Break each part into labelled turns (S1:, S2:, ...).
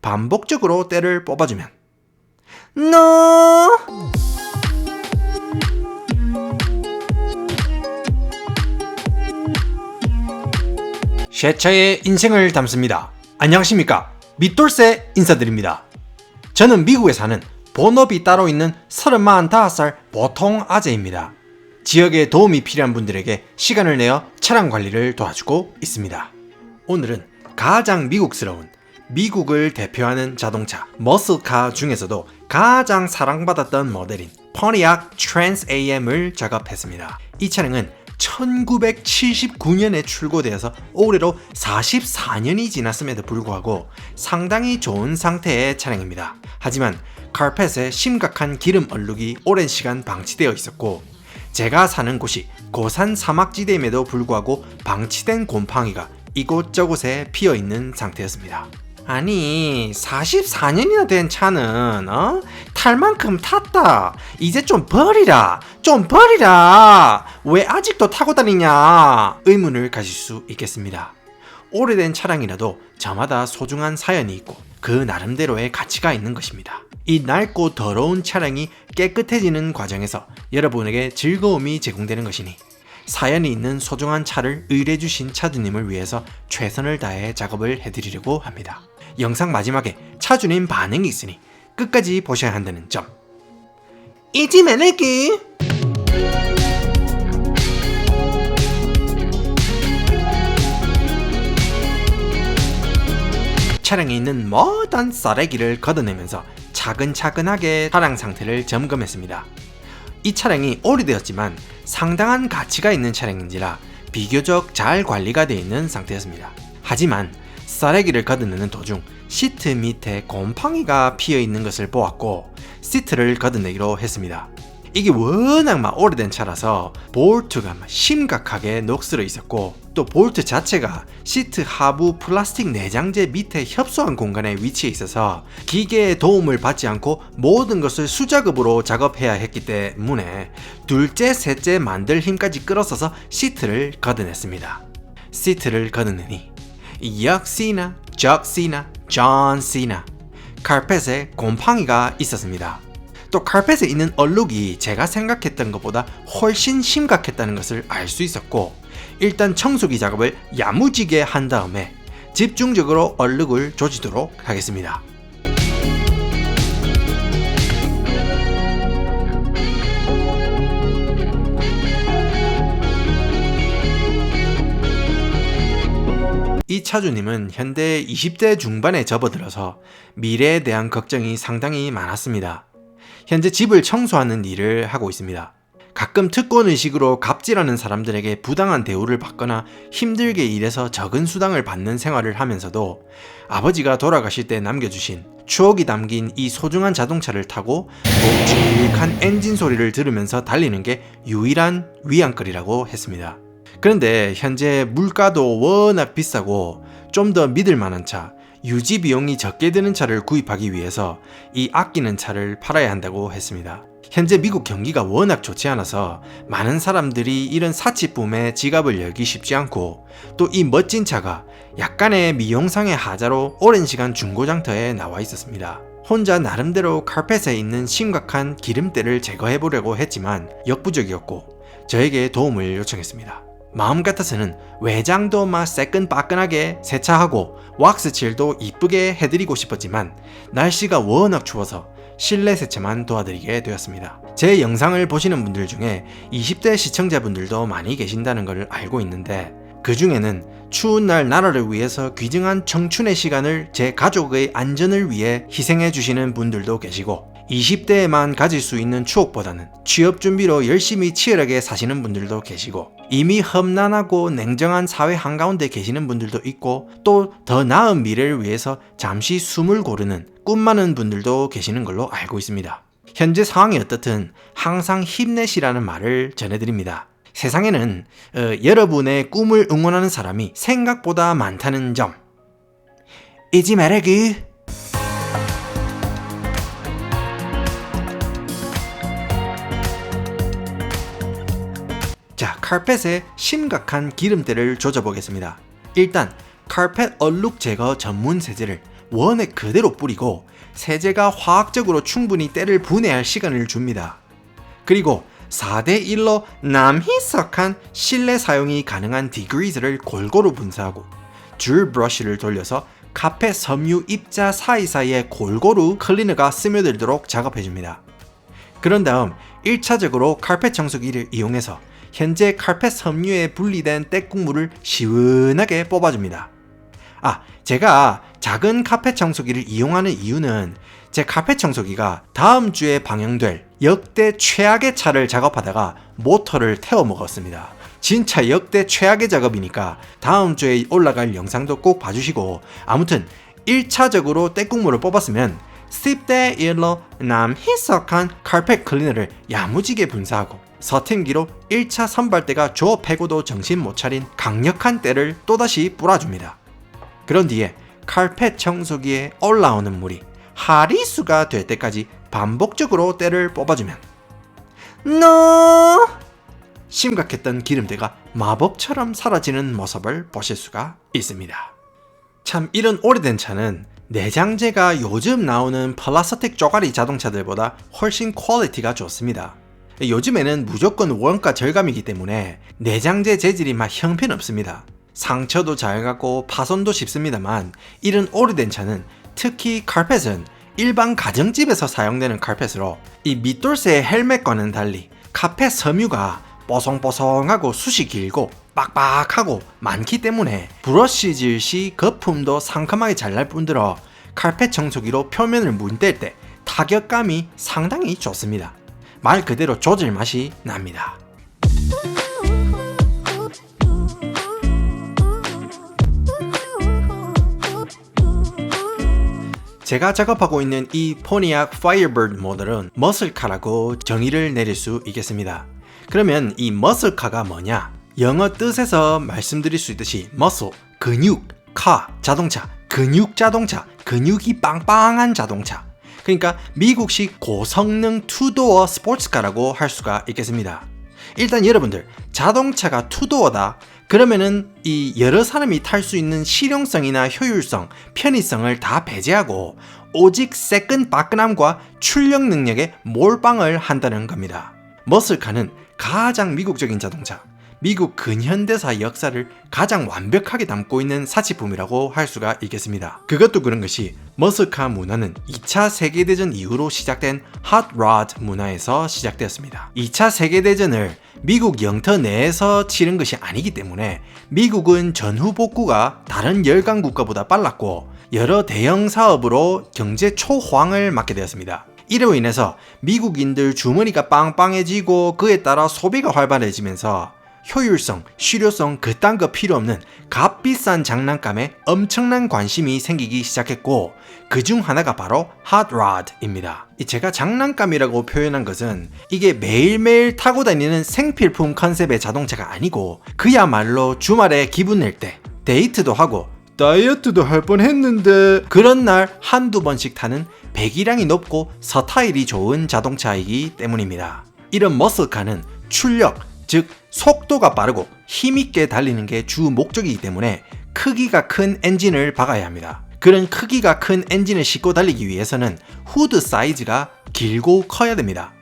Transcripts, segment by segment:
S1: 반복적으로 때를 뽑아주면 NO! 쉐차의 인생을 담습니다. 안녕하십니까? 밑돌새 인사드립니다. 저는 미국에 사는 본업이 따로 있는 35살 보통 아재입니다. 지역에 도움이 필요한 분들에게 시간을 내어 차량 관리를 도와주고 있습니다. 오늘은 가장 미국스러운 미국을 대표하는 자동차 머슬카 중에서도 가장 사랑받았던 모델인 포니악 트랜스 AM을 작업했습니다. 이 차량은 1979년에 출고되어서 올해로 44년이 지났음에도 불구하고 상당히 좋은 상태의 차량입니다. 하지만 카펫에 심각한 기름 얼룩이 오랜 시간 방치되어 있었고, 제가 사는 곳이 고산 사막지대임에도 불구하고 방치된 곰팡이가 이곳저곳에 피어있는 상태였습니다. 아니 44년이나 된 차는 탈만큼 탔다. 이제 좀 버리라. 왜 아직도 타고 다니냐 의문을 가질 수 있겠습니다. 오래된 차량이라도 저마다 소중한 사연이 있고 그 나름대로의 가치가 있는 것입니다. 이 낡고 더러운 차량이 깨끗해지는 과정에서 여러분에게 즐거움이 제공되는 것이니 사연이 있는 소중한 차를 의뢰해주신 차주님을 위해서 최선을 다해 작업을 해드리려고 합니다. 영상 마지막에 차주님 반응이 있으니 끝까지 보셔야 한다는 점 잊지 말기. 차량에 있는 모든 쓰레기를 걷어내면서 차근차근하게 차량 상태를 점검했습니다. 이 차량이 오래되었지만 상당한 가치가 있는 차량인지라 비교적 잘 관리가 되어 있는 상태였습니다. 하지만 쓰레기를 걷어내는 도중 시트 밑에 곰팡이가 피어 있는 것을 보았고 시트를 걷어내기로 했습니다. 이게 워낙 오래된 차라서 볼트가 심각하게 녹슬어 있었고, 또 볼트 자체가 시트 하부 플라스틱 내장재 밑에 협소한 공간에 위치해 있어서 기계의 도움을 받지 않고 모든 것을 수작업으로 작업해야 했기 때문에 둘째 셋째 만들 힘까지 끌어써서 시트를 걷어냈습니다. 시트를 걷어내니 역시나 적시나 존시나 카펫에 곰팡이가 있었습니다. 또 카펫에 있는 얼룩이 제가 생각했던 것보다 훨씬 심각했다는 것을 알 수 있었고, 일단 청소기 작업을 야무지게 한 다음에 집중적으로 얼룩을 조지도록 하겠습니다. 이 차주님은 현대 20대 중반에 접어들어서 미래에 대한 걱정이 상당히 많았습니다. 현재 집을 청소하는 일을 하고 있습니다. 가끔 특권의식으로 갑질하는 사람들에게 부당한 대우를 받거나 힘들게 일해서 적은 수당을 받는 생활을 하면서도 아버지가 돌아가실 때 남겨주신 추억이 담긴 이 소중한 자동차를 타고 묵직한 엔진 소리를 들으면서 달리는 게 유일한 위안거리라고 했습니다. 그런데 현재 물가도 워낙 비싸고 좀 더 믿을 만한 차, 유지 비용이 적게 드는 차를 구입하기 위해서 이 아끼는 차를 팔아야 한다고 했습니다. 현재 미국 경기가 워낙 좋지 않아서 많은 사람들이 이런 사치품에 지갑을 열기 쉽지 않고, 또 이 멋진 차가 약간의 미용상의 하자로 오랜 시간 중고장터에 나와 있었습니다. 혼자 나름대로 카펫에 있는 심각한 기름때를 제거해보려고 했지만 역부족이었고 저에게 도움을 요청했습니다. 마음 같아서는 외장도 새끈빠끈하게 세차하고 왁스칠도 이쁘게 해드리고 싶었지만 날씨가 워낙 추워서 실내 세차만 도와드리게 되었습니다. 제 영상을 보시는 분들 중에 20대 시청자분들도 많이 계신다는 걸 알고 있는데, 그 중에는 추운 날 나라를 위해서 귀중한 청춘의 시간을 제 가족의 안전을 위해 희생해 주시는 분들도 계시고, 20대에만 가질 수 있는 추억보다는 취업 준비로 열심히 치열하게 사시는 분들도 계시고, 이미 험난하고 냉정한 사회 한가운데 계시는 분들도 있고, 또 더 나은 미래를 위해서 잠시 숨을 고르는 꿈 많은 분들도 계시는 걸로 알고 있습니다. 현재 상황이 어떻든 항상 힘내시라는 말을 전해드립니다. 세상에는 여러분의 꿈을 응원하는 사람이 생각보다 많다는 점 잊지 말아기. 자, 카펫에 심각한 기름때를 조져보겠습니다. 일단 카펫 얼룩 제거 전문 세제를 원에 그대로 뿌리고 세제가 화학적으로 충분히 때를 분해할 시간을 줍니다. 그리고 4대1로 남희석한 실내 사용이 가능한 디그리즈를 골고루 분사하고 줄 브러쉬를 돌려서 카펫 섬유 입자 사이사이에 골고루 클리너가 스며들도록 작업해줍니다. 그런 다음 1차적으로 카펫 청소기를 이용해서 현재 카펫 섬유에 분리된 때국물을 시원하게 뽑아줍니다. 제가 작은 카펫 청소기를 이용하는 이유는 제 카펫 청소기가 다음 주에 방영될 역대 최악의 차를 작업하다가 모터를 태워 먹었습니다. 진짜 역대 최악의 작업이니까 다음 주에 올라갈 영상도 꼭 봐주시고, 아무튼 1차적으로 때국물을 뽑았으면 10대1로 남희석한 카펫 클리너를 야무지게 분사하고 서팀기로 1차 선발대가 조패고도 정신 못 차린 강력한 때를 또다시 뿌려줍니다. 그런 뒤에 카펫 청소기에 올라오는 물이 하리수가 될 때까지 반복적으로 때를 뽑아주면 심각했던 기름때가 마법처럼 사라지는 모습을 보실 수가 있습니다. 참 이런 오래된 차는 내장재가 요즘 나오는 플라스틱 쪼가리 자동차들보다 훨씬 퀄리티가 좋습니다. 요즘에는 무조건 원가 절감이기 때문에 내장재 재질이 막 형편없습니다. 상처도 잘 가고 파손도 쉽습니다만, 이런 오래된 차는 특히 카펫은 일반 가정집에서 사용되는 카펫으로 이 밑돌쇠의 헬멧과는 달리 카펫 섬유가 뽀송뽀송하고 숱이 길고 빡빡하고 많기 때문에 브러쉬질 시 거품도 상큼하게 잘 날 뿐더러 카펫 청소기로 표면을 문댈 때 타격감이 상당히 좋습니다. 말 그대로 조질 맛이 납니다. 제가 작업하고 있는 이 포니악 파이어버드 모델은 머슬카라고 정의를 내릴 수 있겠습니다. 그러면 이 머슬카가 뭐냐? 영어 뜻에서 말씀드릴 수 있듯이 머슬, 근육, 카, 자동차, 근육 자동차, 근육이 빵빵한 자동차. 그러니까 미국식 고성능 투도어 스포츠카라고 할 수가 있겠습니다. 일단 여러분들, 자동차가 투도어다 그러면은 이 여러 사람이 탈 수 있는 실용성이나 효율성, 편의성을 다 배제하고 오직 새끈빠끈함과 출력 능력에 몰빵을 한다는 겁니다. 머슬카는 가장 미국적인 자동차, 미국 근현대사 역사를 가장 완벽하게 담고 있는 사치품이라고 할 수가 있겠습니다. 그것도 그런 것이 머슬카 문화는 2차 세계대전 이후로 시작된 핫로드 문화에서 시작되었습니다. 2차 세계대전을 미국 영토 내에서 치른 것이 아니기 때문에 미국은 전후 복구가 다른 열강 국가보다 빨랐고 여러 대형 사업으로 경제 초호황을 맞게 되었습니다. 이로 인해서 미국인들 주머니가 빵빵해지고 그에 따라 소비가 활발해지면서 효율성, 실효성 그딴 거 필요 없는 값비싼 장난감에 엄청난 관심이 생기기 시작했고 그 중 하나가 바로 핫로드입니다. 제가 장난감이라고 표현한 것은 이게 매일매일 타고 다니는 생필품 컨셉의 자동차가 아니고 그야말로 주말에 기분 낼 때 데이트도 하고 다이어트도 할 뻔했는데 그런 날 한두 번씩 타는 배기량이 높고 스타일이 좋은 자동차이기 때문입니다. 이런 머슬카는 출력, 즉 속도가 빠르고 힘있게 달리는 게 주 목적이기 때문에 크기가 큰 엔진을 박아야 합니다. 그런 크기가 큰 엔진을 싣고 달리기 위해서는 후드 사이즈가 길고 커야 됩니다.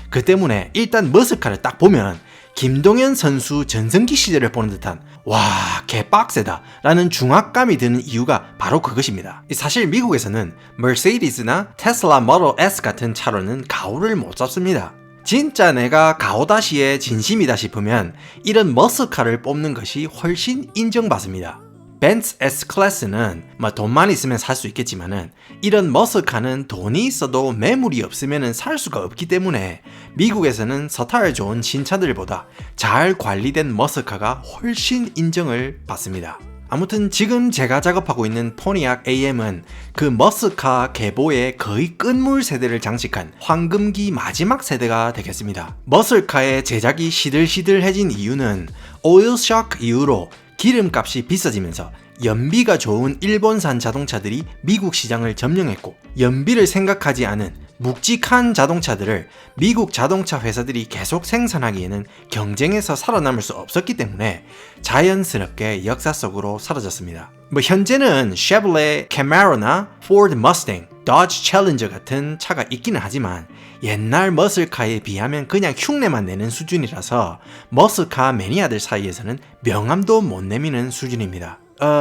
S1: 그 때문에 일단 머슬카를 딱 보면 김동현 선수 전성기 시절을 보는 듯한 와 개빡세다 라는 중압감이 드는 이유가 바로 그것입니다. 사실 미국에서는 머세디스나 테슬라 모델 S 같은 차로는 가오를 못 잡습니다. 진짜 내가 가오다시의 진심이다 싶으면 이런 머슬카를 뽑는 것이 훨씬 인정받습니다. 벤츠 S클래스는 돈만 있으면 살 수 있겠지만은 이런 머슬카는 돈이 있어도 매물이 없으면 살 수가 없기 때문에 미국에서는 스타일 좋은 신차들보다 잘 관리된 머슬카가 훨씬 인정을 받습니다. 아무튼 지금 제가 작업하고 있는 포니악 AM은 그 머슬카 계보의 거의 끝물 세대를 장식한 황금기 마지막 세대가 되겠습니다. 머슬카의 제작이 시들시들해진 이유는 오일 쇼크 이후로 기름값이 비싸지면서 연비가 좋은 일본산 자동차들이 미국 시장을 점령했고 연비를 생각하지 않은 묵직한 자동차들을 미국 자동차 회사들이 계속 생산하기에는 경쟁에서 살아남을 수 없었기 때문에 자연스럽게 역사 속으로 사라졌습니다. 현재는 쉐보레 캐마로나 포드 머스탱, 도지 챌린저 같은 차가 있기는 하지만 옛날 머슬카에 비하면 그냥 흉내만 내는 수준이라서 머슬카 매니아들 사이에서는 명함도 못 내미는 수준입니다.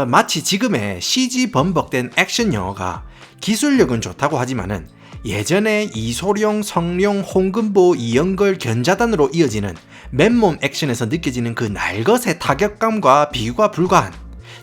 S1: 마치 지금의 CG 범벅된 액션 영화가 기술력은 좋다고 하지만은 예전에 이소룡, 성룡, 홍금보, 이영걸, 견자단으로 이어지는 맨몸 액션에서 느껴지는 그 날것의 타격감과 비교가 불가한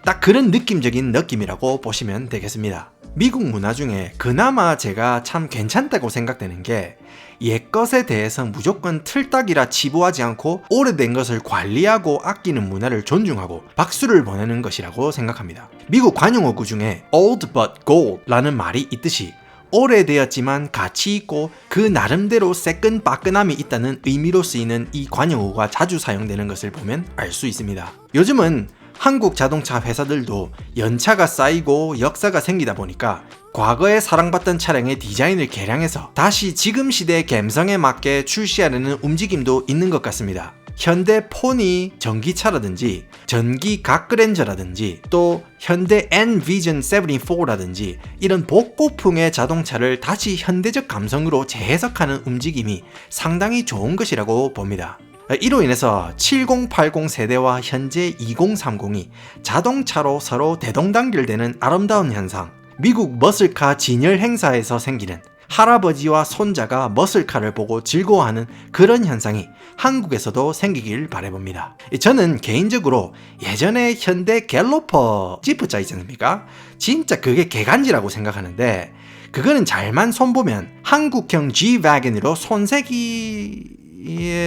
S1: 딱 그런 느낌적인 느낌이라고 보시면 되겠습니다. 미국 문화 중에 그나마 제가 참 괜찮다고 생각되는 게 옛것에 대해서 무조건 틀딱이라 치부하지 않고 오래된 것을 관리하고 아끼는 문화를 존중하고 박수를 보내는 것이라고 생각합니다. 미국 관용어구 중에 old but gold 라는 말이 있듯이 오래되었지만 가치 있고 그 나름대로 새끈빠끈함이 있다는 의미로 쓰이는 이 관용어가 자주 사용되는 것을 보면 알 수 있습니다. 요즘은 한국 자동차 회사들도 연차가 쌓이고 역사가 생기다 보니까 과거에 사랑받던 차량의 디자인을 개량해서 다시 지금 시대의 감성에 맞게 출시하려는 움직임도 있는 것 같습니다. 현대 포니 전기차라든지 전기 갓그랜저라든지 또 현대 N-Vision 74라든지 이런 복고풍의 자동차를 다시 현대적 감성으로 재해석하는 움직임이 상당히 좋은 것이라고 봅니다. 이로 인해서 7080 세대와 현재 2030이 자동차로 서로 대동단결되는 아름다운 현상, 미국 머슬카 진열 행사에서 생기는 할아버지와 손자가 머슬카를 보고 즐거워하는 그런 현상이 한국에서도 생기길 바라봅니다. 저는 개인적으로 예전에 현대 갤로퍼 지프차 있지 않습니까? 진짜 그게 개간지라고 생각하는데 그거는 잘만 손보면 한국형 G-Wagon으로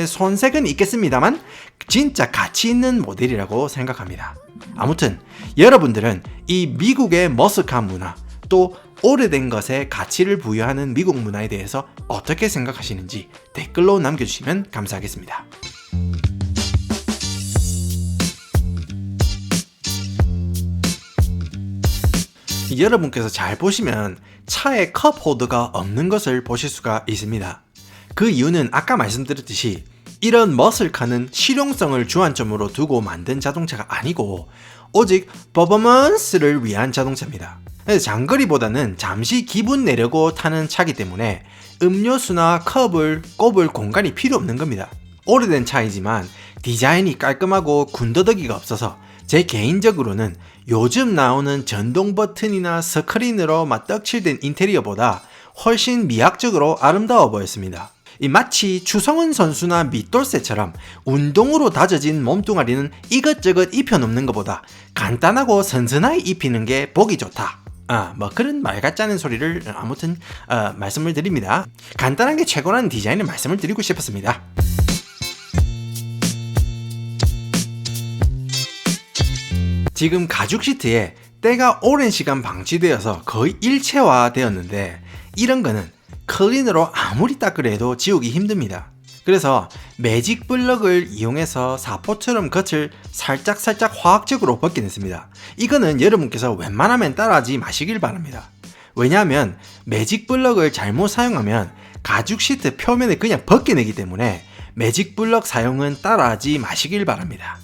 S1: 손색은 있겠습니다만 진짜 가치 있는 모델이라고 생각합니다. 아무튼 여러분들은 이 미국의 머슬카 문화 또 오래된 것에 가치를 부여하는 미국 문화에 대해서 어떻게 생각하시는지 댓글로 남겨주시면 감사하겠습니다. 여러분께서 잘 보시면 차에 컵 홀더가 없는 것을 보실 수가 있습니다. 그 이유는 아까 말씀드렸듯이 이런 머슬카는 실용성을 주안점으로 두고 만든 자동차가 아니고 오직 퍼포먼스를 위한 자동차입니다. 장거리보다는 잠시 기분 내려고 타는 차기 때문에 음료수나 컵을 꼽을 공간이 필요 없는 겁니다. 오래된 차이지만 디자인이 깔끔하고 군더더기가 없어서 제 개인적으로는 요즘 나오는 전동 버튼이나 스크린으로 떡칠된 인테리어보다 훨씬 미학적으로 아름다워 보였습니다. 마치 추성훈 선수나 밑돌쇠처럼 운동으로 다져진 몸뚱아리는 이것저것 입혀놓는 것보다 간단하고 선선하게 입히는 게 보기 좋다. 그런 말 같지 않은 소리를 아무튼 말씀을 드립니다. 간단한 게 최고라는 디자인을 말씀을 드리고 싶었습니다. 지금 가죽 시트에 때가 오랜 시간 방치되어서 거의 일체화 되었는데 이런 거는 클리너로 아무리 닦으려 해도 지우기 힘듭니다. 그래서 매직 블럭을 이용해서 사포처럼 겉을 살짝 화학적으로 벗겨냈습니다. 이거는 여러분께서 웬만하면 따라하지 마시길 바랍니다. 왜냐하면 매직 블럭을 잘못 사용하면 가죽 시트 표면을 그냥 벗겨내기 때문에 매직 블럭 사용은 따라하지 마시길 바랍니다.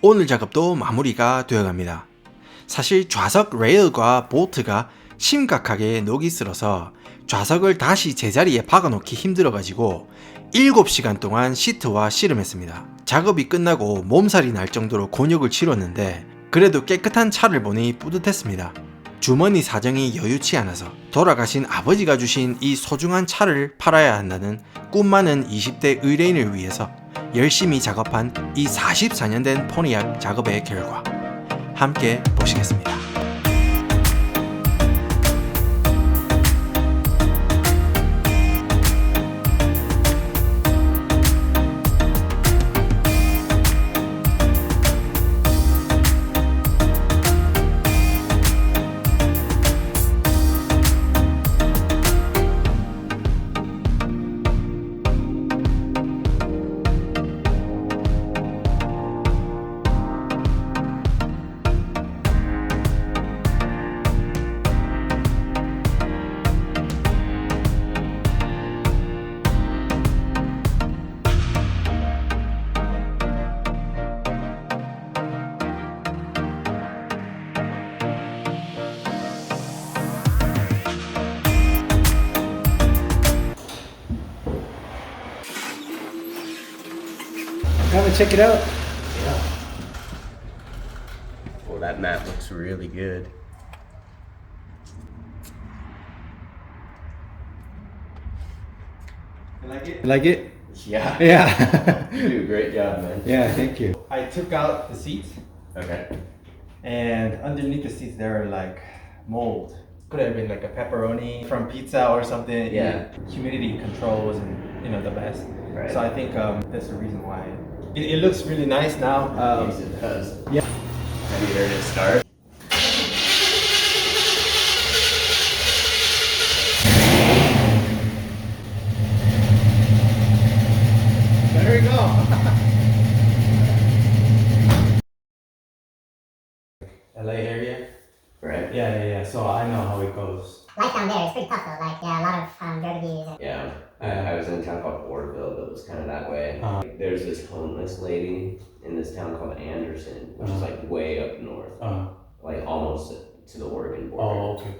S1: 오늘 작업도 마무리가 되어갑니다. 사실 좌석 레일과 볼트가 심각하게 녹이 슬어서 좌석을 다시 제자리에 박아놓기 힘들어가지고 7시간 동안 시트와 씨름했습니다. 작업이 끝나고 몸살이 날 정도로 곤욕을 치렀는데 그래도 깨끗한 차를 보니 뿌듯했습니다. 주머니 사정이 여유치 않아서 돌아가신 아버지가 주신 이 소중한 차를 팔아야 한다는 꿈 많은 20대 의뢰인을 위해서 열심히 작업한 이 44년 된 포니악 작업의 결과 함께 보시겠습니다.
S2: to check it out?
S3: Yeah. Well, that map looks really good.
S2: You like it? You like it?
S3: Yeah.
S2: Yeah.
S3: You do a great job, man.
S2: Yeah, thank you. I took out the seats,
S3: Okay.
S2: and underneath the seats there are like mold. Could have been like a pepperoni from pizza or something.
S3: Yeah.
S2: Humidity control wasn't, the best.
S3: Right.
S2: So I think that's the reason why. It looks really nice now.
S3: Yes, it does.
S2: Yeah.
S3: Have you heard it start?
S2: There we go. LA area?
S3: Right.
S2: Yeah. So I know how it goes.
S4: Life down there is pretty tough though. Like, yeah, a lot of dirty views.
S3: Yeah. I was in a town called Orville that was kind of that way. There's this homeless lady in this town called Anderson, which is like way up north, like almost to the Oregon border.
S2: Oh, okay.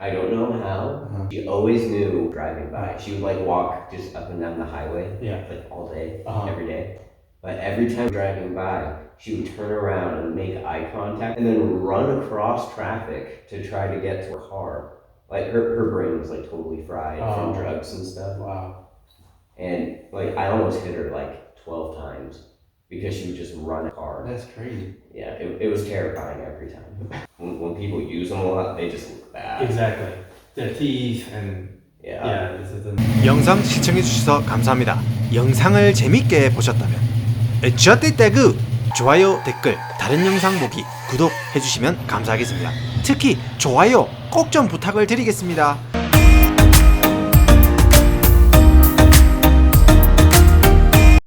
S3: I don't know how. She always knew driving by. She would like walk just up and down the highway, like all day, every day. But every time driving by, she would turn around and make eye contact and then run across traffic to try to get to her car. Like her brain was like totally fried from drugs and stuff.
S2: Wow.
S3: And like I almost hit her like 12 times because she would just run a car.
S2: That's crazy.
S3: Yeah, it was terrifying every time. When people use them a lot, they just look bad.
S2: Exactly. The teeth and
S3: Yeah.
S2: this is the
S1: 영상 시청해주셔서 감사합니다. 영상을 재밌게 보셨다면 저때때그 좋아요, 댓글, 다른 영상 보기, 구독해주시면 감사하겠습니다. 특히 좋아요 꼭 좀 부탁을 드리겠습니다.